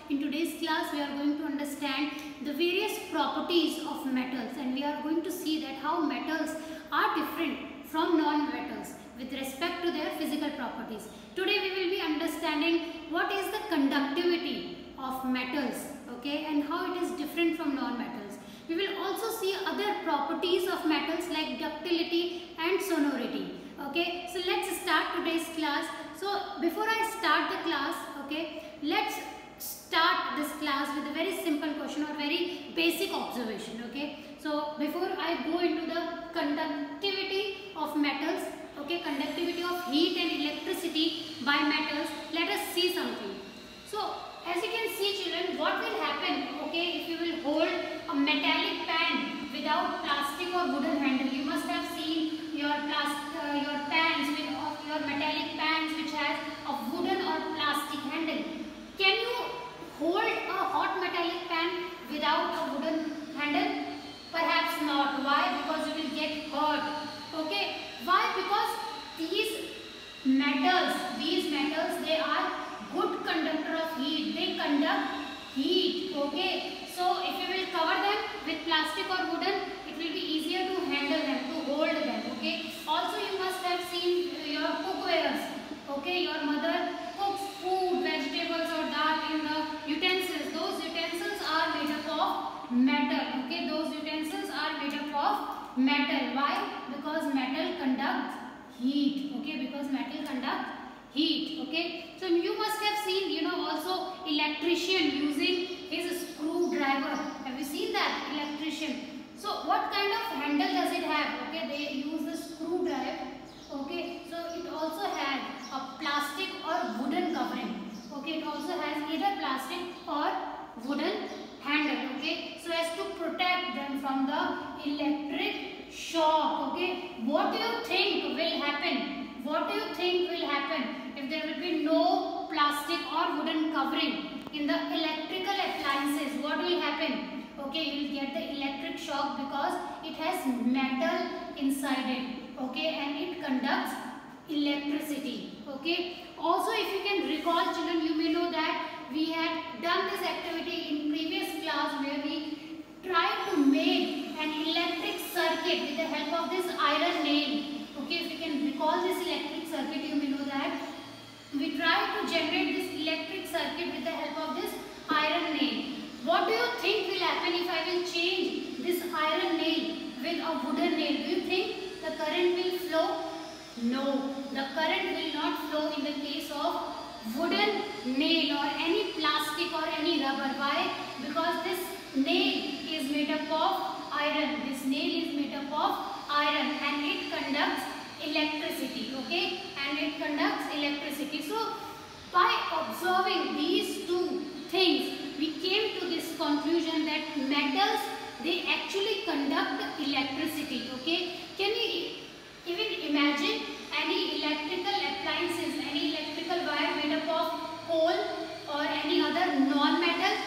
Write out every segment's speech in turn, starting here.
In today's class we are going to understand the various properties of metals, and we are going to see that how metals are different from non-metals with respect to their physical properties. Today we will be understanding what is the conductivity of metals, okay, and how it is different from non-metals. We will also see other properties of metals like ductility and sonority. Okay, so let's start today's class. So before I start the class, okay, let's start this class with a very simple question or very basic observation. Okay, so before I go into the conductivity of metals, okay, conductivity of heat and electricity by metals, let us see something. So as you can see, children, what will happen, okay, if you will hold a metallic pan without plastic or wooden handle? You must have seen your pans with your metallic pans which has a wooden or plastic handle. Can you hold a hot metallic pan without a wooden handle? Perhaps not. Why? Because you will get hurt. Okay. Why? Because these metals, they are good conductor of heat. They conduct heat. Okay. So if you will cover them with plastic or wooden, it will be easier to handle them, to hold them. Okay. Also, you must have seen your cookwares. Okay. Your mother cooks food, vegetables or dal in the utensils. Those utensils are made up of metal. Okay. Those utensils are made up of metal. Why? Because metal conducts heat. Okay. Because metal conducts heat. Okay. So you must have seen, also electrician using his screwdriver. Have you seen that? Electrician. So what kind of handle does it have? Okay. They use the screwdriver. Okay. So it also has a plastic or wooden covering. Okay. It also has either plastic or wooden handle. Okay. So as to protect them from the electric shock. Okay. What do you think will happen? What do you think will happen if there will be no plastic or wooden covering in the electrical appliances? What will happen? Okay, you will get the electric shock because it has metal inside it. Okay, and it conducts electricity. Okay. Also, if you can recall, children, you may know that we had done this activity in previous class where we tried to make an electric circuit with the help of this iron nail. Okay, if you can recall this electric circuit, you may know that we tried to generate this electric circuit with the help of this iron nail. What do you think will happen if I will change this iron nail with a wooden nail? Do you think the current will flow? No, the current will not flow in the case of wooden nail or any plastic or any rubber. Why? Because this nail is made up of iron. This nail is made up of iron and it conducts electricity. Okay, and it conducts electricity. So by observing these two things, we came to this conclusion that metals, they actually conduct electricity. Okay, can you even imagine any electrical appliances, any electrical wire made up of coal or any other non-metal?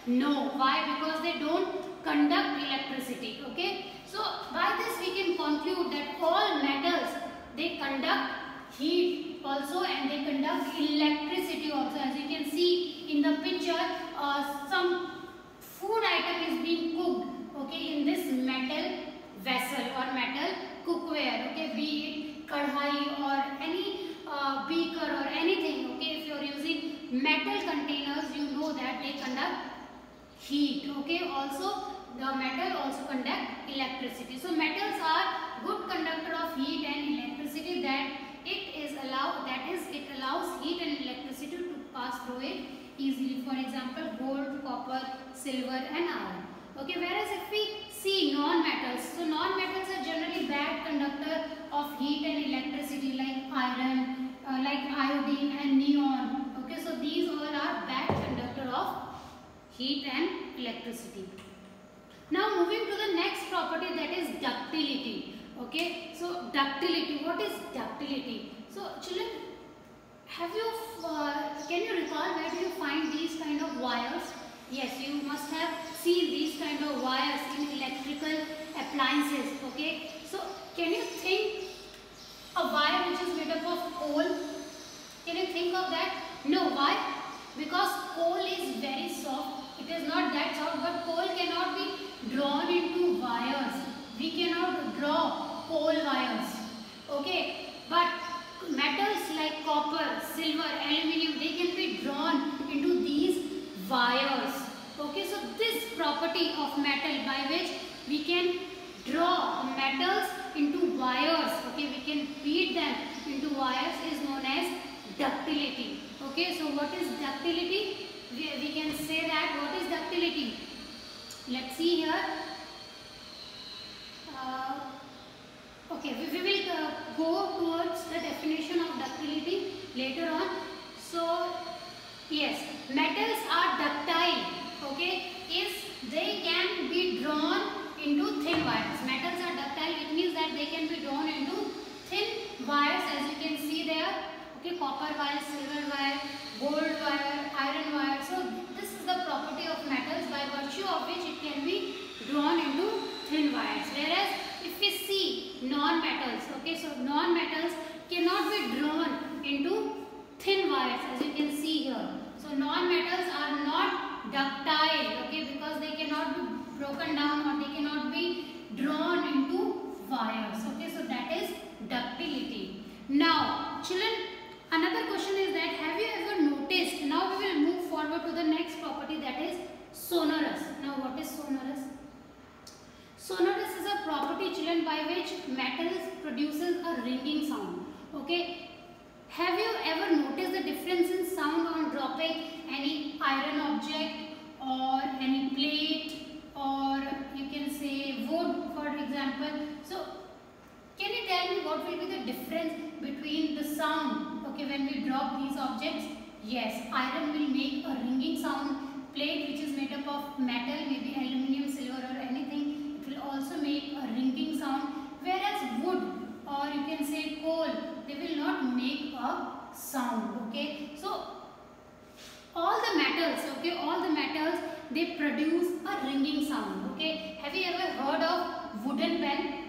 No. Why? Because they don't conduct electricity. Okay, so by this we can conclude that all metals, they conduct heat also and they conduct electricity also. As you can see in the picture, some food item is being cooked, okay, in this metal vessel or metal cookware. Okay, be it kadhai or any beaker or anything. Okay, if you are using metal containers, you know that they conduct heat. Okay, also the metal also conduct electricity. So metals are good conductor of heat and electricity, that it allows heat and electricity to pass through it easily. For example, gold, copper, silver and iron. Okay, whereas if we see non-metals, so non-metals are generally bad conductor of heat and electricity like iron, like iodine and neon. Okay, so these all are bad conductor of heat and electricity. Now moving to the next property, that is ductility. Okay, so ductility, what is ductility? So children, can you recall where do you find these kind of wires? Yes, you must have seen these kind of wires in electrical appliances. Okay, so can you think a wire which is made up of coal? Can you think of that? No. Why? Because coal is very It is not that soft, but coal cannot be drawn into wires. We cannot draw coal wires. Okay, but metals like copper, silver, aluminium, they can be drawn into these wires. Okay, so this property of metal by which we can draw metals into wires, okay, we can feed them into wires, is known as ductility. Okay, so what is ductility? We can say that what is ductility? Let's see here. Okay, we will go towards the definition of ductility later on. So yes, metals are ductile. Okay, if they can be drawn into thin wires. Metals are ductile, it means that they can be drawn into thin wires, as you can see there. Okay, copper wire, silver wire, gold wire, iron wire. So this is the property of metals by virtue of which it can be drawn into thin wires. Whereas if we see non-metals, okay, so non-metals cannot be drawn into thin wires, as you can see here. So non-metals are not ductile, okay, because they cannot be broken down or they cannot be drawn into wires. Okay, so that is ductility. Now children, another question is that have you ever noticed, now we will move forward to the next property, that is sonorous. Now what is sonorous? Sonorous is a property, children, by which metals produces a ringing sound. Okay, have you ever noticed the difference in sound on dropping any iron object or any plate, or you can say wood, for example? So can you tell me what will be the difference between the sound, okay, when we drop these objects? Yes, iron will make a ringing sound. Plate, which is made up of metal, maybe aluminium, silver or anything, it will also make a ringing sound. Whereas wood, or you can say coal, they will not make a sound. Okay, so all the metals, okay, all the metals, they produce a ringing sound. Okay, have you ever heard of wooden bell?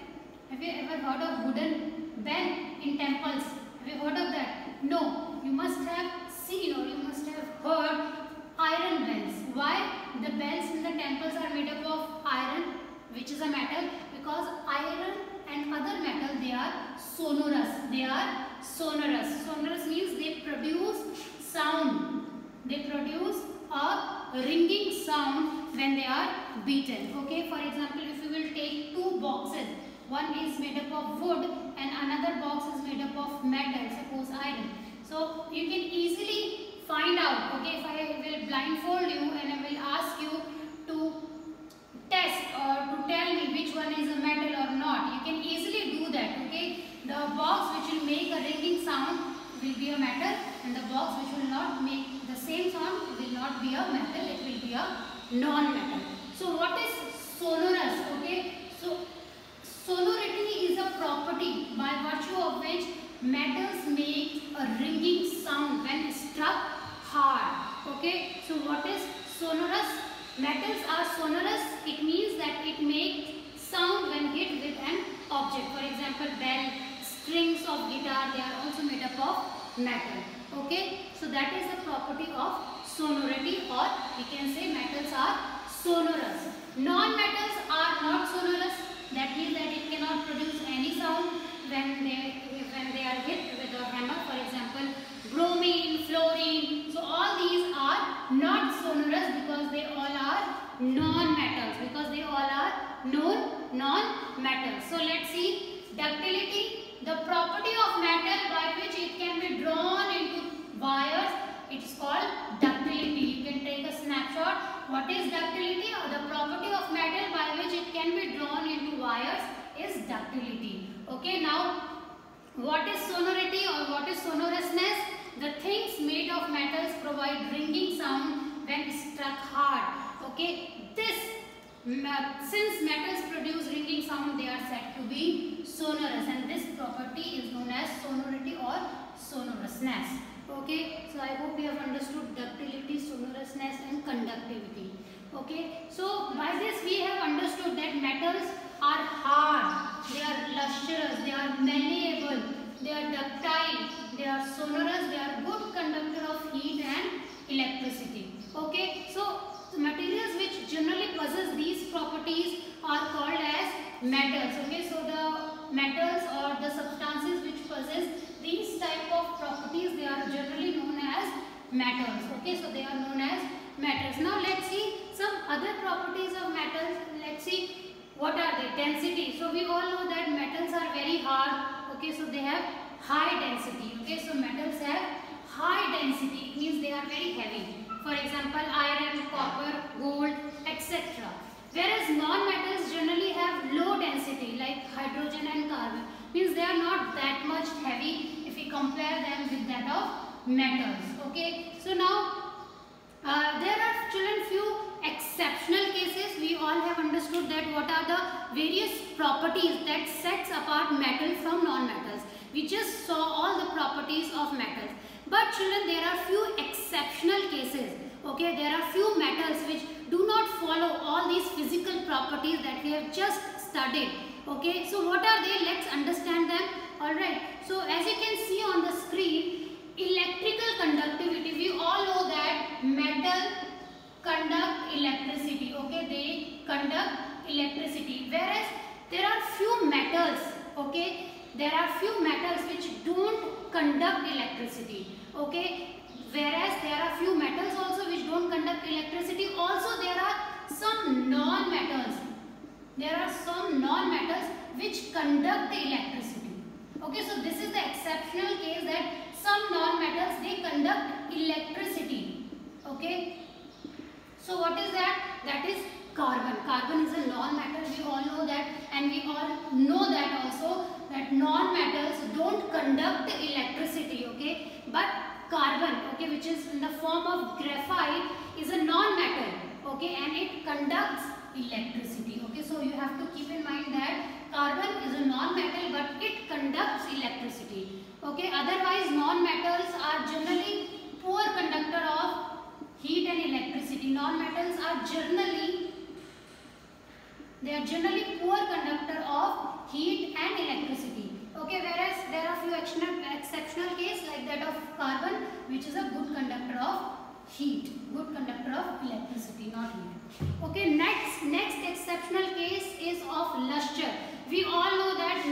Have you ever heard of wooden bell in temples? Have you heard of that? No, you must have seen or you must have heard iron bells. Why? The bells in the temples are made up of iron, which is a metal, because iron and other metal, they are sonorous. They are sonorous. Sonorous means they produce sound. They produce a ringing sound when they are beaten. Okay, for example, if you will take two boxes, one is made up of wood and another box is made up of metal, suppose iron. So you can easily find out, okay, if I will blindfold you and I will ask you to test or to tell me which one is a metal or not, you can easily do that. Okay, the box which will make a ringing sound will be a metal, and the box which will not make the same sound will not be a metal, it will be a non-metal. So what is sonorous? Okay, so sonority is a property by virtue of which metals make a ringing sound when struck hard. Okay, so what is sonorous? Metals are sonorous, it means that it makes sound when hit with an object. For example, bell, strings of guitar, they are also made up of metal. Okay, so that is the property of sonority, or we can say metals are sonorous. Non-metals are not sonorous, that means that it cannot produce any sound when they are hit with a hammer. For example, bromine, fluorine, so all these are not sonorous because they all are non-metals, because they all are non-metals. So let's see ductility, the property of metal by which it can be drawn into wires, it is called ductility. You can take a snapshot. What is ductility? Or the property of metal by which it can be drawn into wires is ductility. Okay, now what is sonority or what is sonorousness? The things made of metals provide ringing sound when struck hard. Okay, since metals produce ringing sound, they are said to be sonorous, and this property is known as sonority or sonorousness. Okay, so I hope you have understood ductility, sonorousness and conductivity. Okay, so by this we have understood that metals are hard, they are lustrous, they are malleable, they are ductile, they are sonorous, they are good conductor of heat and electricity. Okay, so the material properties are called as metals. Okay, so the metals or the substances which possess these type of properties, they are generally known as metals. Okay, so they are known as metals. Now let's see some other properties of metals. Let's see what are they. Density. So we all know that metals are very hard. Okay, so they have high density. Okay, so metals have high density. It means they are very heavy. For example, iron, copper, gold, etc. Whereas non-metals generally have low density like hydrogen and carbon. Means they are not that much heavy if we compare them with that of metals. Okay, so now there are children few exceptional cases. We all have understood that what are the various properties that sets apart metal from non-metals. We just saw all the properties of metals. But children, there are few exceptional cases. Okay, there are few metals which do not follow all these physical properties that we have just studied. Okay, so what are they? Let's understand them. Alright, so as you can see on the screen, electrical conductivity. We all know that metal conduct electricity. Okay, they conduct electricity. Whereas there are few metals. Okay, there are few metals which don't conduct electricity. Okay, whereas there are few metals also which don't conduct electricity. Also there are some non-metals. There are some non-metals which conduct the electricity. Okay, so this is the exceptional case that some non-metals, they conduct electricity. Okay, so what is that? That is carbon. Carbon is a non-metal. We all know that, and we all know that also that non-metals don't conduct electricity. Okay, but carbon, okay, which is in the form of graphite, is a non-metal. Okay, and it conducts electricity. Okay, so you have to keep in mind that carbon is a non-metal but it conducts electricity. Okay, otherwise non-metals are generally poor conductor of heat and electricity. Non-metals are generally poor conductor of heat and electricity. Okay, whereas there are few exceptional cases like that of carbon, which is a good conductor of heat, good conductor of electricity, not heat. Okay, next exceptional case is of luster. We all know that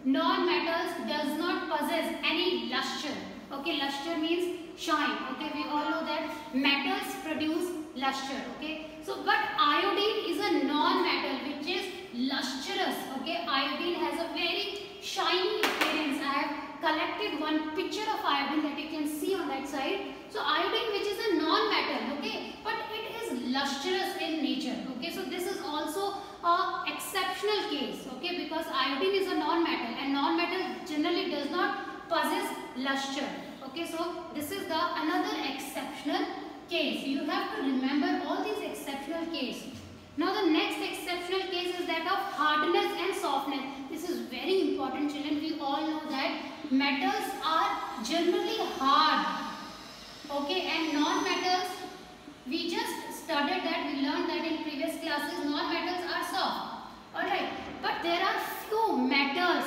non-metals does not possess any luster. Okay, luster means shine. Okay, we all know that metals produce luster. Okay, so but iodine is a non-metal which is lustrous. Okay, iodine has a very shiny appearance. I have collected one picture of iodine that you can see on that side. So iodine, which is a non-metal, okay, but it is lustrous in nature. Okay, so this is also a exceptional case. Okay, because iodine is a non-metal and non-metal generally does not possess luster. Okay, so this is the another exceptional case. You have to remember all these exceptional cases. Now the next exceptional case is that of hardness and softness. This is very important, children. We all know that metals are generally hard. Okay, and non-metals, we just studied that, we learned that in previous classes, non-metals are soft. Alright, but there are few metals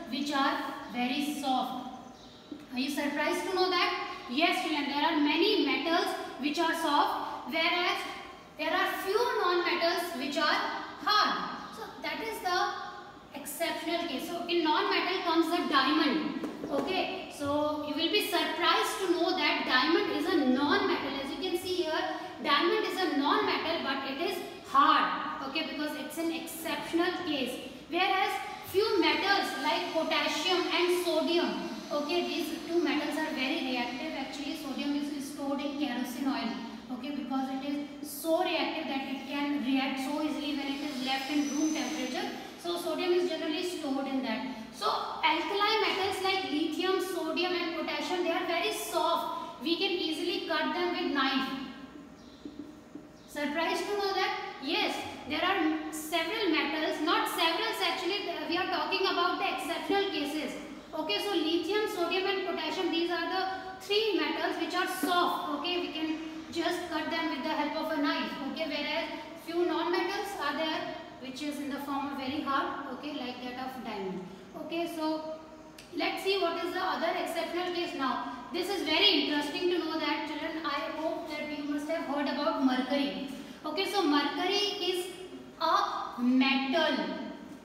which are very soft. Are you surprised to know that? Yes, children, there are many metals which are soft, whereas there are few non-metals which are hard. So that is the exceptional case. So in non-metal comes the diamond. Okay, so you will be surprised to know that diamond is a non-metal. As you can see here, diamond is a non-metal but it is hard. Okay, because it's an exceptional case. Whereas few metals like potassium and sodium, okay, these two metals are very reactive. Actually, sodium is stored in kerosene oil. Okay, because it is so reactive that it can react so easily when it is left in room temperature. So sodium is generally stored in that. So alkali metals like lithium, sodium and potassium, they are very soft. We can easily cut them with knife. Surprised to know that? Yes, there are several metals, not several actually, we are talking about the exceptional cases. Okay, so lithium, sodium and potassium, these are the three metals which are soft. Okay, we can just cut them with the help of a knife. Okay, whereas few non-metals are there which is in the form of very hard, okay, like that of diamond. Okay, so let's see what is the other exceptional case now. This is very interesting to know that, children. I hope that you must have heard about mercury. Okay, so mercury is a metal.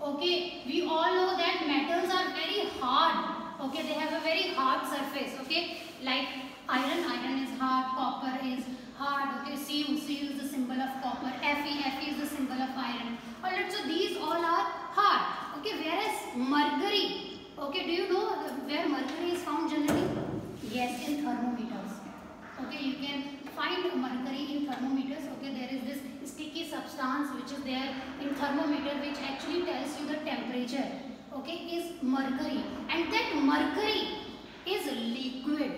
Okay, we all know that metals are very hard. Okay, they have a very hard surface. Okay, like iron is hard, copper is hard. Okay, Cu is the symbol of copper, Fe is the symbol of iron. Alright, so these all are hard. Okay, whereas mercury, okay, do you know where mercury is found generally? Yes, in thermometers. Okay, you can find mercury in thermometers. Okay, there is this sticky substance which is there in thermometer, which actually tells you the temperature. Okay, is mercury, and that mercury is liquid.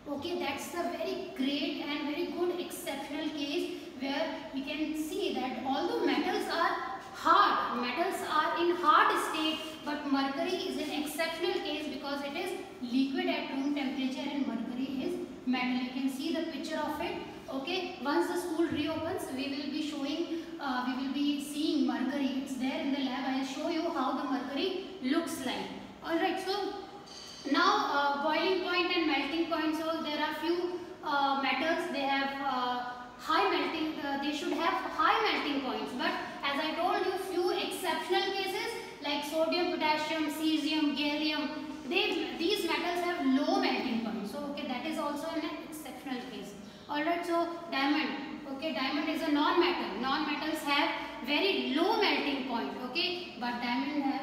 Okay, that's the very great and very good exceptional case where we can see that although metals are hard, metals are in hard state, but mercury is an exceptional case because it is liquid at room temperature and mercury is metal. You can see the picture of it. Okay, once the school reopens, we will be showing, we will be seeing mercury. It's there in the lab. I will show you how the mercury looks like. Alright, so now boiling point and melting point. So there are few metals, they have high melting, they should have high melting points, but as I told you, few exceptional cases like sodium, potassium, cesium, gallium, these metals have low melting points. So okay, that is also an exceptional case. Alright, so diamond. Okay, diamond is a non-metal. Non-metals have very low melting point. Okay, but diamond have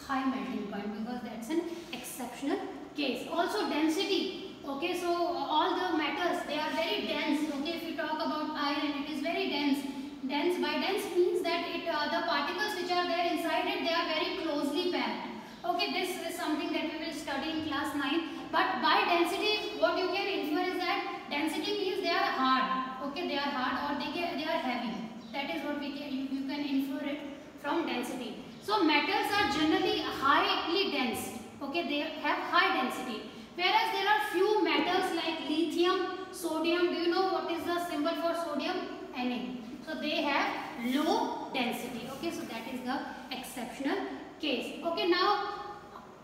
high melting point because that's an exceptional case. Also density. Okay, so all the metals, they are very dense. Okay, if you talk about iron, it is very dense. Dense, by dense means that the particles which are there inside it, they are very closely packed. Okay, this is something that we will study in class 9. But by density, what you can infer is that density means they are hard. Okay, they are hard or they are heavy. That is what you can infer it from density. So metals are generally highly dense. Okay, they have high density. Whereas there are few metals like lithium, sodium. Do you know what is the symbol for sodium? Na. So they have low density. Okay, so that is the exceptional case. Okay, now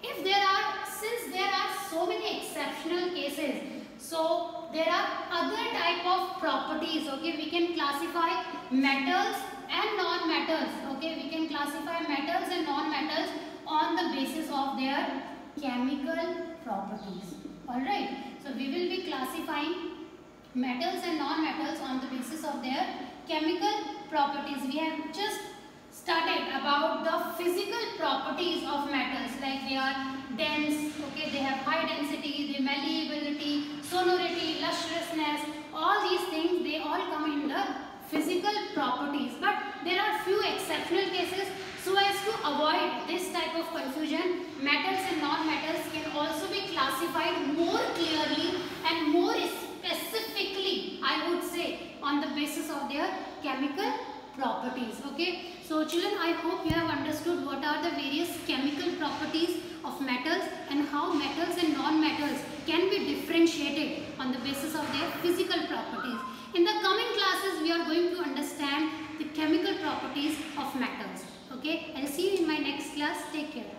since there are so many exceptional cases, so there are other type of properties. Okay, we can classify metals and non-metals. Okay, we can classify metals and non-metals on the basis of their chemical properties. Alright, so we will be classifying metals and non-metals on the basis of their chemical properties. We have just started about the physical properties of metals, like they are dense, okay, they have high density, their malleability, sonority, lustrousness, all these things, they all come in the physical properties. But there are few exceptional cases. So as to avoid this type of confusion, metals and non-metals can also be classified more clearly and more specifically, I would say, on the basis of their chemical properties. Okay, so children, I hope you have understood what are the various chemical properties of metals and how metals and non-metals can be differentiated on the basis of their physical properties. In the coming classes, we are going to understand the chemical properties of metals. Okay, I'll see you in my next class. Take care.